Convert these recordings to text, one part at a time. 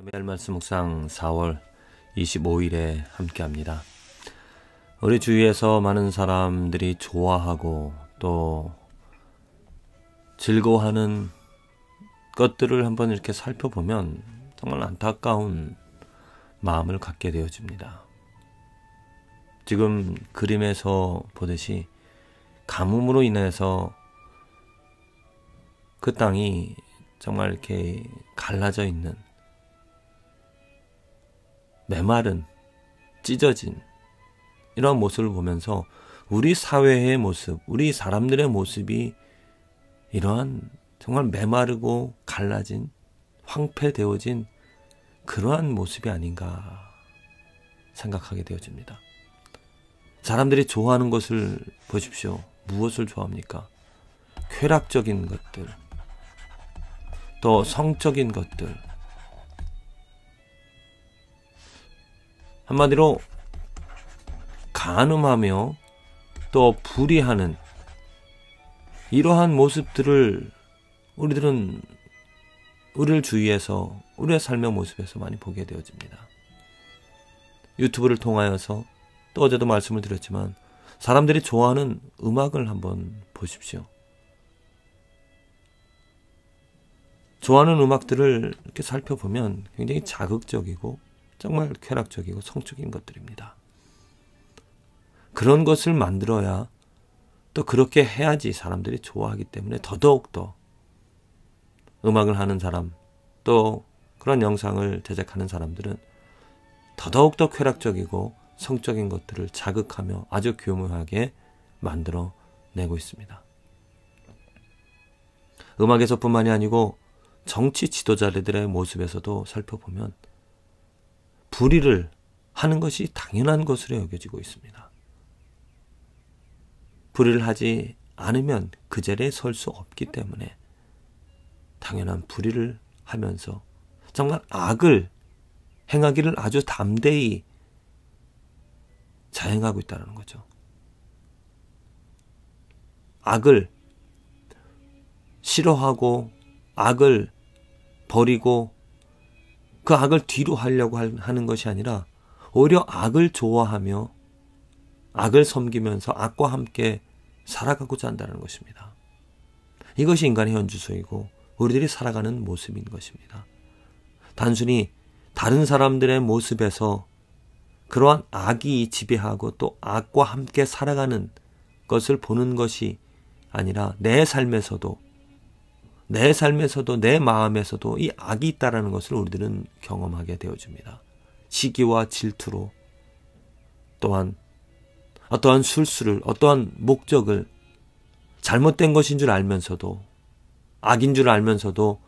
매일 말씀 묵상 4월 25일에 함께합니다. 우리 주위에서 많은 사람들이 좋아하고 또 즐거워하는 것들을 한번 이렇게 살펴보면 정말 안타까운 마음을 갖게 되어집니다. 지금 그림에서 보듯이 가뭄으로 인해서 그 땅이 정말 이렇게 갈라져 있는, 메마른, 찢어진 이런 모습을 보면서 우리 사회의 모습, 우리 사람들의 모습이 이러한 정말 메마르고 갈라진, 황폐되어진 그러한 모습이 아닌가 생각하게 되어집니다. 사람들이 좋아하는 것을 보십시오. 무엇을 좋아합니까? 쾌락적인 것들, 또 성적인 것들, 한마디로 간음하며 또 불의하는 이러한 모습들을 우리들은 우리를 주위에서, 우리의 삶의 모습에서 많이 보게 되어집니다. 유튜브를 통하여서 또 어제도 말씀을 드렸지만 사람들이 좋아하는 음악을 한번 보십시오. 좋아하는 음악들을 이렇게 살펴보면 굉장히 자극적이고 정말 쾌락적이고 성적인 것들입니다. 그런 것을 만들어야, 또 그렇게 해야지 사람들이 좋아하기 때문에 더더욱더 음악을 하는 사람, 또 그런 영상을 제작하는 사람들은 더더욱더 쾌락적이고 성적인 것들을 자극하며 아주 교묘하게 만들어내고 있습니다. 음악에서뿐만이 아니고 정치 지도자들의 모습에서도 살펴보면 불의를 하는 것이 당연한 것으로 여겨지고 있습니다. 불의를 하지 않으면 그 자리에 설 수 없기 때문에 당연한 불의를 하면서 정말 악을 행하기를 아주 담대히 자행하고 있다는 거죠. 악을 싫어하고 악을 버리고 그 악을 뒤로 하려고 하는 것이 아니라 오히려 악을 좋아하며 악을 섬기면서 악과 함께 살아가고자 한다는 것입니다. 이것이 인간의 현주소이고 우리들이 살아가는 모습인 것입니다. 단순히 다른 사람들의 모습에서 그러한 악이 지배하고 또 악과 함께 살아가는 것을 보는 것이 아니라 내 삶에서도 내 마음에서도 이 악이 있다는 것을 우리들은 경험하게 되어집니다. 시기와 질투로, 또한 어떠한 술수를, 어떠한 목적을 잘못된 것인 줄 알면서도, 악인 줄 알면서도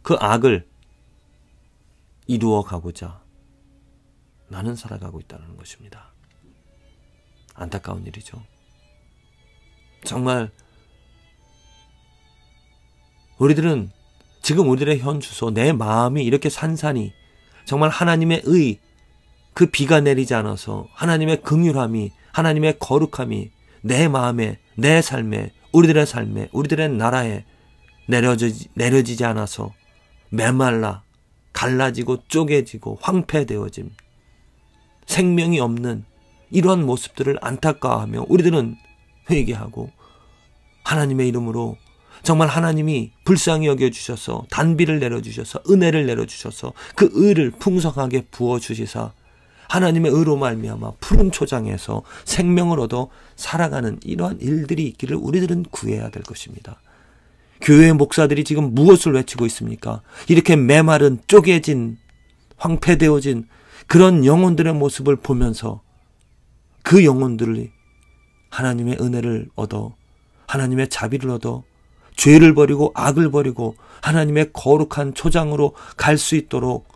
그 악을 이루어 가고자 나는 살아가고 있다는 것입니다. 안타까운 일이죠. 정말 우리들은 지금 우리들의 현주소, 내 마음이 이렇게 산산이 정말 하나님의 그 비가 내리지 않아서 하나님의 긍휼함이, 하나님의 거룩함이 내 마음에, 내 삶에, 우리들의 삶에, 우리들의 나라에 내려지지 않아서 메말라 갈라지고 쪼개지고 황폐되어짐, 생명이 없는 이러한 모습들을 안타까워하며 우리들은 회개하고 하나님의 이름으로 정말 하나님이 불쌍히 여겨주셔서 단비를 내려주셔서 은혜를 내려주셔서 그 의를 풍성하게 부어주시사 하나님의 의로 말미암아 푸른 초장에서 생명을 얻어 살아가는 이러한 일들이 있기를 우리들은 구해야 될 것입니다. 교회의 목사들이 지금 무엇을 외치고 있습니까? 이렇게 메마른, 쪼개진, 황폐되어진 그런 영혼들의 모습을 보면서 그 영혼들이 하나님의 은혜를 얻어, 하나님의 자비를 얻어 죄를 버리고 악을 버리고 하나님의 거룩한 초장으로 갈 수 있도록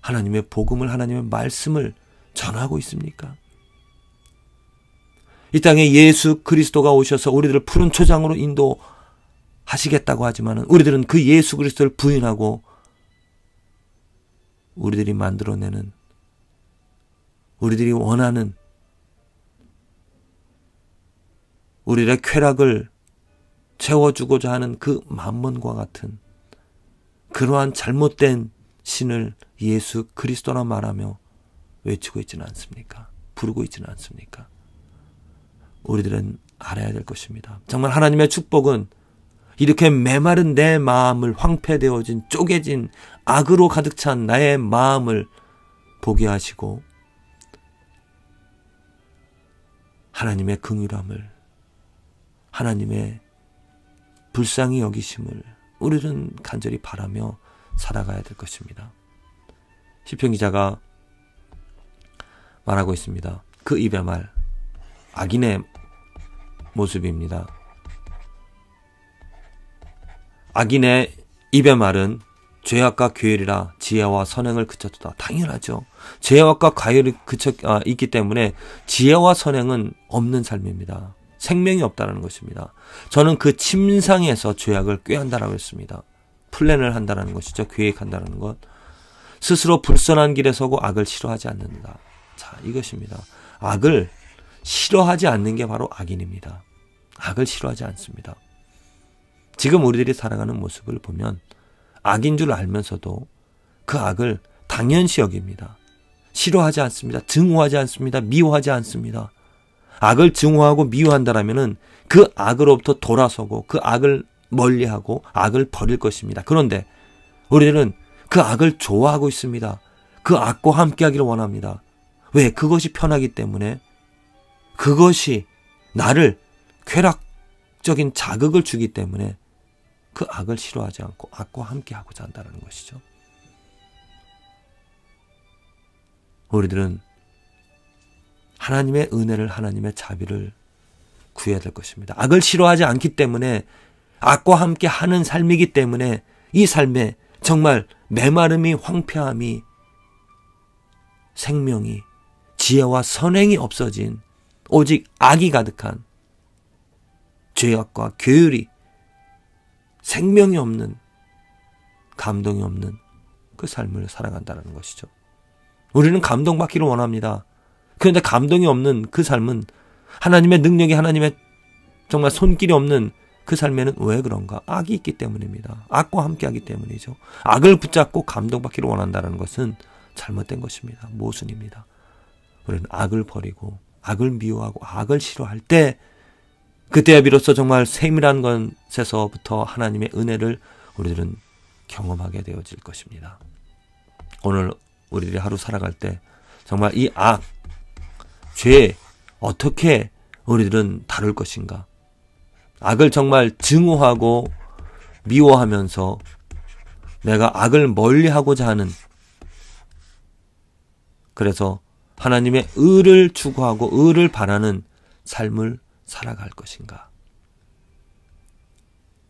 하나님의 복음을, 하나님의 말씀을 전하고 있습니까? 이 땅에 예수 그리스도가 오셔서 우리들을 푸른 초장으로 인도하시겠다고 하지만 우리들은 그 예수 그리스도를 부인하고 우리들이 만들어내는, 우리들이 원하는 우리의 쾌락을 채워주고자 하는 그 만몬과 같은 그러한 잘못된 신을 예수 그리스도라 말하며 외치고 있지는 않습니까? 부르고 있지는 않습니까? 우리들은 알아야 될 것입니다. 정말 하나님의 축복은 이렇게 메마른 내 마음을, 황폐되어진 쪼개진 악으로 가득 찬 나의 마음을 보게 하시고 하나님의 긍휼함을, 하나님의 불쌍히 여기심을 우리는 간절히 바라며 살아가야 될 것입니다. 시편 기자가 말하고 있습니다. 그 입의 말, 악인의 모습입니다. 악인의 입의 말은 죄악과 괴율이라 지혜와 선행을 그쳤도다. 당연하죠. 죄악과 과율이 있기 때문에 지혜와 선행은 없는 삶입니다. 생명이 없다는 것입니다. 저는 그 침상에서 죄악을 꾀한다라고 했습니다. 플랜을 한다는 것이죠. 계획한다는 것. 스스로 불선한 길에 서고 악을 싫어하지 않는다. 자, 이것입니다. 악을 싫어하지 않는 게 바로 악인입니다. 악을 싫어하지 않습니다. 지금 우리들이 살아가는 모습을 보면 악인 줄 알면서도 그 악을 당연시 여깁니다. 싫어하지 않습니다. 증오하지 않습니다. 미워하지 않습니다. 악을 증오하고 미워한다라면은 그 악으로부터 돌아서고 그 악을 멀리하고 악을 버릴 것입니다. 그런데 우리들은 그 악을 좋아하고 있습니다. 그 악과 함께하기를 원합니다. 왜? 그것이 편하기 때문에, 그것이 나를 쾌락적인 자극을 주기 때문에 그 악을 싫어하지 않고 악과 함께하고자 한다는 것이죠. 우리들은 하나님의 은혜를, 하나님의 자비를 구해야 될 것입니다. 악을 싫어하지 않기 때문에, 악과 함께 하는 삶이기 때문에 이 삶에 정말 메마름이, 황폐함이, 생명이, 지혜와 선행이 없어진 오직 악이 가득한 죄악과 괴율이, 생명이 없는, 감동이 없는 그 삶을 살아간다는 것이죠. 우리는 감동받기를 원합니다. 그런데 감동이 없는 그 삶은, 하나님의 능력이, 하나님의 정말 손길이 없는 그 삶에는 왜 그런가? 악이 있기 때문입니다. 악과 함께하기 때문이죠. 악을 붙잡고 감동받기를 원한다는 것은 잘못된 것입니다. 모순입니다. 우리는 악을 버리고 악을 미워하고 악을 싫어할 때, 그때야 비로소 정말 세밀한 것에서부터 하나님의 은혜를 우리들은 경험하게 되어질 것입니다. 오늘 우리들이 하루 살아갈 때 정말 이 악, 죄 어떻게 우리들은 다룰 것인가? 악을 정말 증오하고 미워하면서 내가 악을 멀리하고자 하는, 그래서 하나님의 의를 추구하고 의를 바라는 삶을 살아갈 것인가?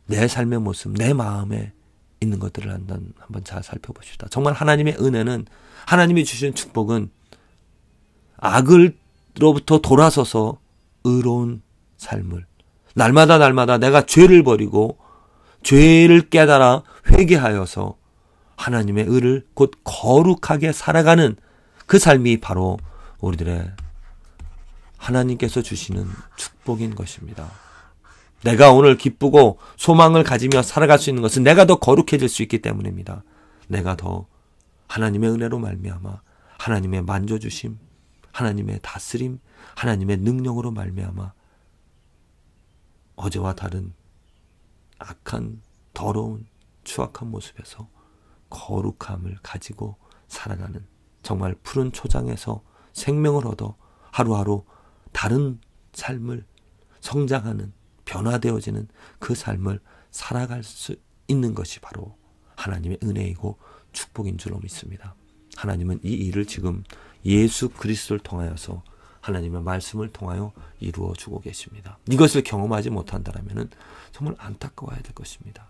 내 삶의 모습, 내 마음에 있는 것들을 한번 잘 살펴봅시다. 정말 하나님의 은혜는, 하나님이 주신 축복은 악으로부터 돌아서서 의로운 삶을, 날마다 내가 죄를 버리고 죄를 깨달아 회개하여서 하나님의 의를, 곧 거룩하게 살아가는 그 삶이 바로 우리들의 하나님께서 주시는 축복인 것입니다. 내가 오늘 기쁘고 소망을 가지며 살아갈 수 있는 것은 내가 더 거룩해질 수 있기 때문입니다. 내가 더 하나님의 은혜로 말미암아 하나님의 만져주심, 하나님의 다스림, 하나님의 능력으로 말미암아 어제와 다른 악한, 더러운, 추악한 모습에서 거룩함을 가지고 살아가는, 정말 푸른 초장에서 생명을 얻어 하루하루 다른 삶을 성장하는, 변화되어지는 그 삶을 살아갈 수 있는 것이 바로 하나님의 은혜이고 축복인 줄로 믿습니다. 하나님은 이 일을 지금 예수 그리스도를 통하여서, 하나님의 말씀을 통하여 이루어 주고 계십니다. 이것을 경험하지 못한다면 정말 안타까워야 될 것입니다.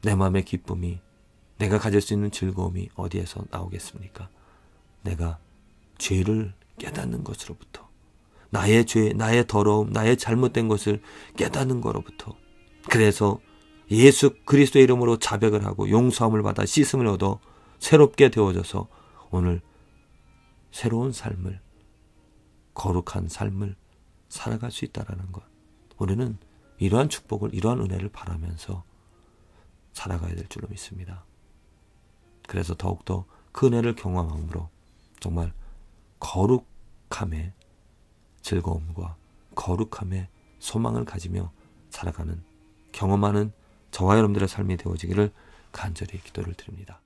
내 마음의 기쁨이, 내가 가질 수 있는 즐거움이 어디에서 나오겠습니까? 내가 죄를 깨닫는 것으로부터, 나의 죄, 나의 더러움, 나의 잘못된 것을 깨닫는 것으로부터, 그래서 예수 그리스도의 이름으로 자백을 하고 용서함을 받아 씻음을 얻어 새롭게 되어져서 오늘 새로운 삶을, 거룩한 삶을 살아갈 수 있다는 것. 우리는 이러한 축복을, 이러한 은혜를 바라면서 살아가야 될 줄로 믿습니다. 그래서 더욱더 그 은혜를 경험함으로 정말 거룩함의 즐거움과 거룩함의 소망을 가지며 살아가는 경험하는 저와 여러분들의 삶이 되어지기를 간절히 기도를 드립니다.